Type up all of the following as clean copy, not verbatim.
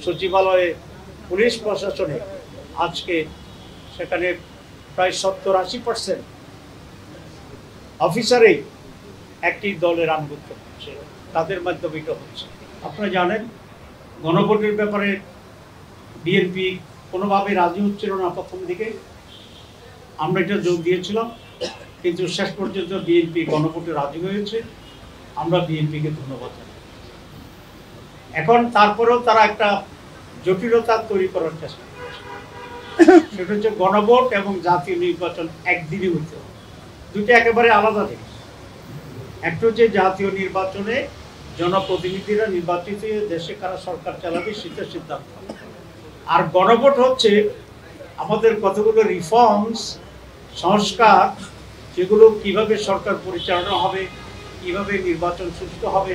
সচিবালয়ে, পুলিশ প্রশাসনে আজকে সেখানে প্রায় 70-80% অফিসারেই একটি দলের আনুগত্য করছে, তাদের মাধ্যমে এটা হচ্ছে। আপনারা জানেন গণভোটের ব্যাপারে বিএনপি কোনোভাবে রাজি হচ্ছিল না প্রথম দিকে, আমরা এটা যোগ দিয়েছিলাম, কিন্তু শেষ পর্যন্ত বিএনপি গণভোটে রাজি হয়েছে। আমরা বিএনপিকে ধন্যবাদ জানাই। এখন তারপরেও তারা একটা জটিলতা তৈরি করার চেষ্টা করছে, সেটা হচ্ছে গণভোট এবং জাতীয় নির্বাচন একদিনই হইতে হবে। দুটো একেবারে আলাদা জিনিস। একটা হচ্ছে জাতীয় নির্বাচনে জনপ্রতিনিধিরা নির্বাচিত দেশে কারা সরকার চালাবে সেটা সিদ্ধান্ত, আর গণভোট হচ্ছে আমাদের কতগুলো রিফর্মস, সংস্কার, যেগুলো কিভাবে সরকার পরিচালনা হবে, কিভাবে নির্বাচন সুষ্ঠু হবে,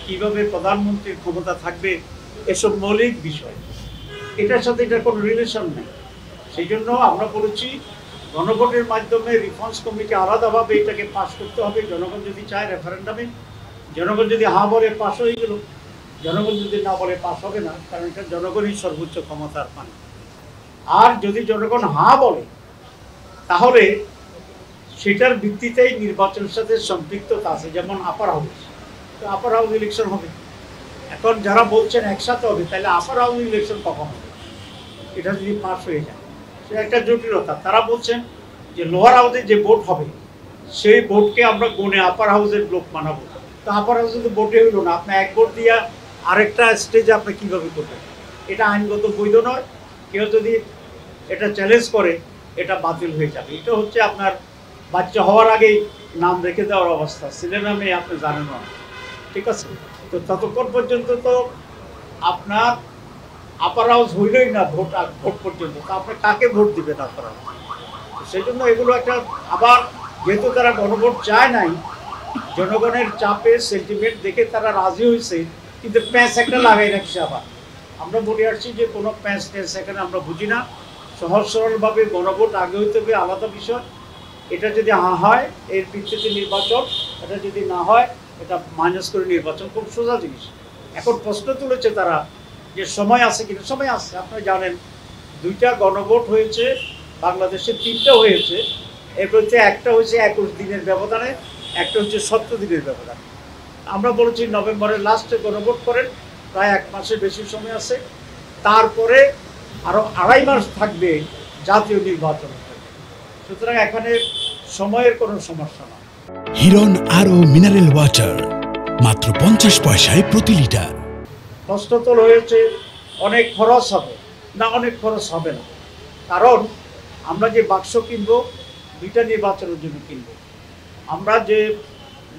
কিভাবে প্রধানমন্ত্রীর ক্ষমতা থাকবে, এসব মৌলিক বিষয়। এটার সাথে এটার কোনো রিলেশন নেই। সেই জন্য আমরা বলেছি গণভোটের মাধ্যমে রিফর্মস কমিটি আলাদাভাবে এটাকে পাস করতে হবে। জনগণ যদি চায় রেফারেন্ডামে, জনগণ যদি হা বলে পাস হয়ে গেল, জনগণ যদি না বলে পাস হবে না, কারণ এটা জনগণই সর্বোচ্চ ক্ষমতার পান। আর যদি জনগণ হা বলে তাহলে সেটার ভিত্তিতেই নির্বাচনের সাথে সম্পৃক্ততা আছে, যেমন আপার হাউস, তো আপার হাউস ইলেকশন হবে। এখন যারা বলছেন একসাথে হবে, তাহলে আপার হাউস ইলেকশন কখন হবে? এটা যদি পাস হয়ে যায় সে একটা জটিলতা। তারা বলছেন যে লোয়ার হাউসে যে ভোট হবে সেই ভোটকে আমরা গুনে আপার হাউসের লোক মানাবো। তো আপার হাউসে তো ভোটে হইল না, আপনি এক ভোট দিয়ে আরেকটা স্টেজে আপনি কীভাবে করবেন? এটা আইনগত বৈধ নয়। কেউ যদি এটা চ্যালেঞ্জ করে এটা বাতিল হয়ে যাবে। এটা হচ্ছে আপনার বাচ্চা হওয়ার আগেই নাম রেখে দেওয়ার অবস্থা, ছেলের নামে আপনি জানেন না, ঠিক আছে? তো ততক্ষণ পর্যন্ত তো আপনার আপার হাউস হইলই না ভোট পর্যন্ত, তো আপনি কাকে ভোট দিবেন আপার হাউস? সেই জন্য এগুলো একটা, আবার যেহেতু তারা গণভোট চায় নাই, জনগণের চাপে সেন্টিমেন্ট দেখে তারা রাজি হয়েছে, কিন্তু প্যাঁচ একটা লাগাই রাখছে। আবার আমরা বলে আসছি যে কোনো প্যাঁচ ট্যাঁচ এখানে আমরা বুঝি না। সহজ সরলভাবে গণভোট আগে হইতে হবে, আলাদা বিষয়। এটা যদি হয় এর ভিত্তিতে নির্বাচন, এটা যদি না হয় এটা মাইনাস করে নির্বাচন, খুব সোজা জিনিস। এখন প্রশ্ন তুলেছে তারা যে সময় আছে কিনা। সময় আছে, আপনারা জানেন 2টা গণভোট হয়েছে বাংলাদেশে, 3টা হয়েছে। এর মধ্যে একটা হয়েছে 21 দিনের ব্যবধানে, একটা হচ্ছে 17 দিনের ব্যবধানে। আমরা বলেছি নভেম্বরের লাস্টে গণভোট করেন, প্রায় 1 মাসের বেশি সময় আছে। তারপরে আরও 2.5 মাস থাকবে জাতীয় নির্বাচন। সুতরাং এখানে সময়ের কোনো সমস্যা না। হিরন আরও মিনারেল ওয়াটার মাত্র 50 পয়সায় প্রতি লিটার। প্রশ্ন তো রয়েছে অনেক খরচ হবে না, অনেক খরচ হবে না। কারণ আমরা যে বাক্স কিনবো 2টা নির্বাচনের জন্য কিনবো, আমরা যে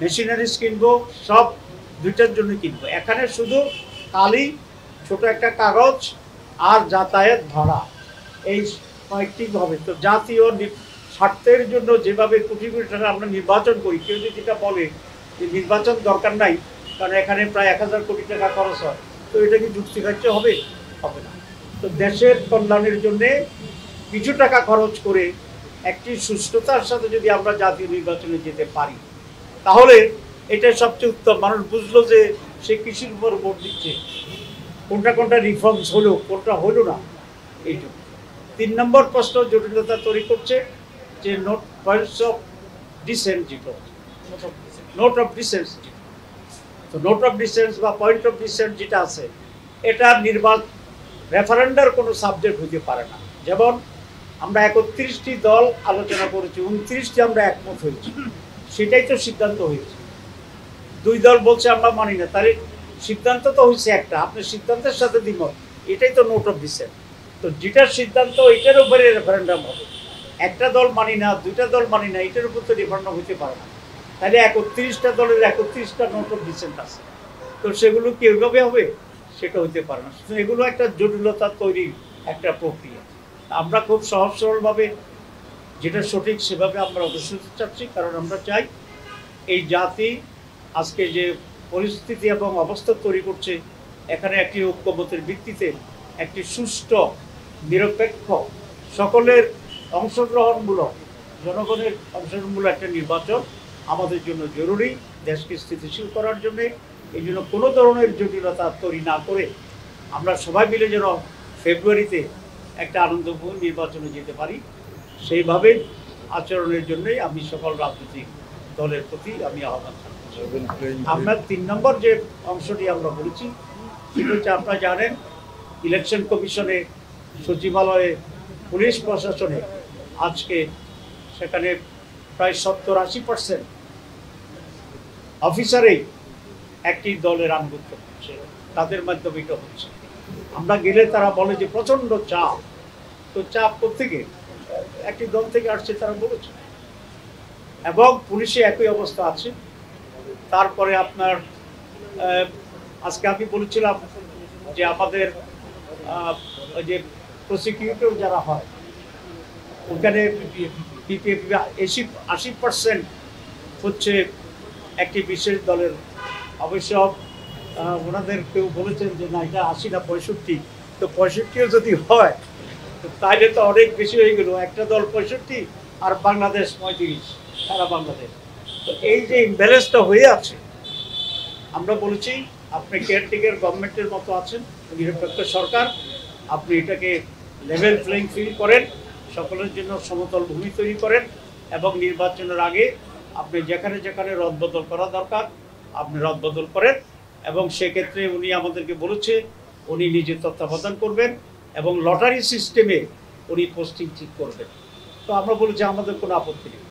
মেশিনারিজ কিনবো সব 2টার জন্য কিনবো। এখানে শুধু খালি ছোট একটা কাগজ আর যাতায়াত ভাড়া, এই কয়েকটি হবে। তো জাতীয় স্বার্থের জন্য যেভাবে কোটি কোটি টাকা আমরা নির্বাচন করি, কেউ যদি এটা বলে যে নির্বাচন দরকার নাই কারণ এখানে প্রায় 1000 কোটি টাকা খরচ হয়, তো এটা কি যুক্তিগ্রাহ্য হবে? হবে না। তো দেশের কল্যাণের জন্যে কিছু টাকা খরচ করে একটি সুষ্ঠুতার সাথে যদি আমরা জাতীয় নির্বাচনে যেতে পারি, তাহলে এটা সবচেয়ে উত্তম। মানুষ বুঝলো যে সে কৃষির উপর ভোট দিচ্ছে, কোনটা রিফর্মস হলো, কোনটা হলো না। এইটুকু। 3 নম্বর প্রশ্ন জটিলতা তৈরি করছে যে পয়েন্টস অফ ডিসেন্ট, যেটা নোট অফ ডিসেন্ট, তো নোট অফ ডিসেন্স বা পয়েন্ট অফ ডিসেন্ট যেটা আছে, এটা রেফারেন্ডার কোনো সাবজেক্ট হতে পারে না। যেমন আমরা 31টি দল আলোচনা করেছি, 29টি আমরা একমত হয়েছি, সেটাই তো সিদ্ধান্ত হয়েছে। 2 দল বলছে আমরা মানি না, তাহলে সিদ্ধান্ত তো হয়েছে একটা, আপনার সিদ্ধান্তের সাথে দ্বিমত, এটাই তো নোট অফ ডিসেন্ট। তো যেটার সিদ্ধান্ত এটার উপরে রেফারেন্ডাম হবে। একটা দল মানি না, 2টা দল মানি না, এটার উপর তো রেফারেন্ডাম হতে পারে না। তাহলে 31টা দলের 31টা নোট অফ ডিসেন্ট আছে, তো সেগুলো কি ওইভাবে হবে? সেটা হতে পারে না। এগুলো একটা জটিলতা তৈরির একটা প্রক্রিয়া। আমরা খুব সহজ সরলভাবে যেটা সঠিক সেভাবে আমরা অগ্রসর চাচ্ছি, কারণ আমরা চাই এই জাতি আজকে যে পরিস্থিতি এবং অবস্থা তৈরি করছে, এখানে একটি ঐক্যমতের ভিত্তিতে একটি সুষ্ঠু, নিরপেক্ষ, সকলের অংশগ্রহণমূলক, জনগণের অংশগ্রহণমূলক একটা নির্বাচন আমাদের জন্য জরুরি, দেশকে স্থিতিশীল করার জন্যে। এই জন্য কোনো ধরনের জটিলতা তৈরি না করে আমরা সবাই মিলে যেন ফেব্রুয়ারিতে একটা আনন্দপূর্ণ নির্বাচনে যেতে পারি, সেইভাবে আচরণের জন্যই আমি সকল রাজনৈতিক দলের প্রতি আমি আহ্বান জানাচ্ছি। আমরা 3 নম্বর যে অংশটি আমরা বলেছি সেটা হচ্ছে, আপনারা জানেন ইলেকশন কমিশনে, সচিবালয়ে, পুলিশ প্রশাসনে আজকে সেখানে প্রায় 70-80% অফিসারেই একটি দলের আনুগত্য করছে, তাদের মাধ্যমে এটা হচ্ছে। আমরা গেলে তারা বলে যে প্রচণ্ড চাপ, তো চাপ কোত্থেকে? একটি দল থেকে আসছে তারা বলেছে, এবং পুলিশে একই অবস্থা আছে। তারপরে আপনার আজকে আমি বলেছিলাম যে আমাদের ওই যে প্রসিকিউটর যারা হয় ওখানে পিপিএফ 80% হচ্ছে একটি বিশেষ দলের। অবশ্য ওনাদের কেউ বলেছেন যে না, এটা 80 না 65, তো 65ও যদি হয় তো তাইলে তো অনেক বেশি হয়ে গেল। একটা দল 65 আর বাংলাদেশ 35, সারা বাংলাদেশ। তো এই যে ইমব্যালেন্সটা হয়ে আছে, আমরা বলেছি আপনি কেয়ারটেকার গভর্নমেন্টের মতো আছেন, নিরপেক্ষ সরকার, আপনি এটাকে লেভেল প্লেইং ফিল্ড করেন, সকলের জন্য সমতল ভূমি তৈরি করেন, এবং নির্বাচনের আগে আপনি যেখানে যেখানে রদবদল করা দরকার আপনি রদবদল করেন। এবং সেক্ষেত্রে উনি আমাদেরকে বলেছে উনি নিজে তত্ত্বাবধান করবেন এবং লটারি সিস্টেমে উনি পোস্টিং ঠিক করবেন। তো আমরা বলেছি আমাদের কোনো আপত্তি নেই।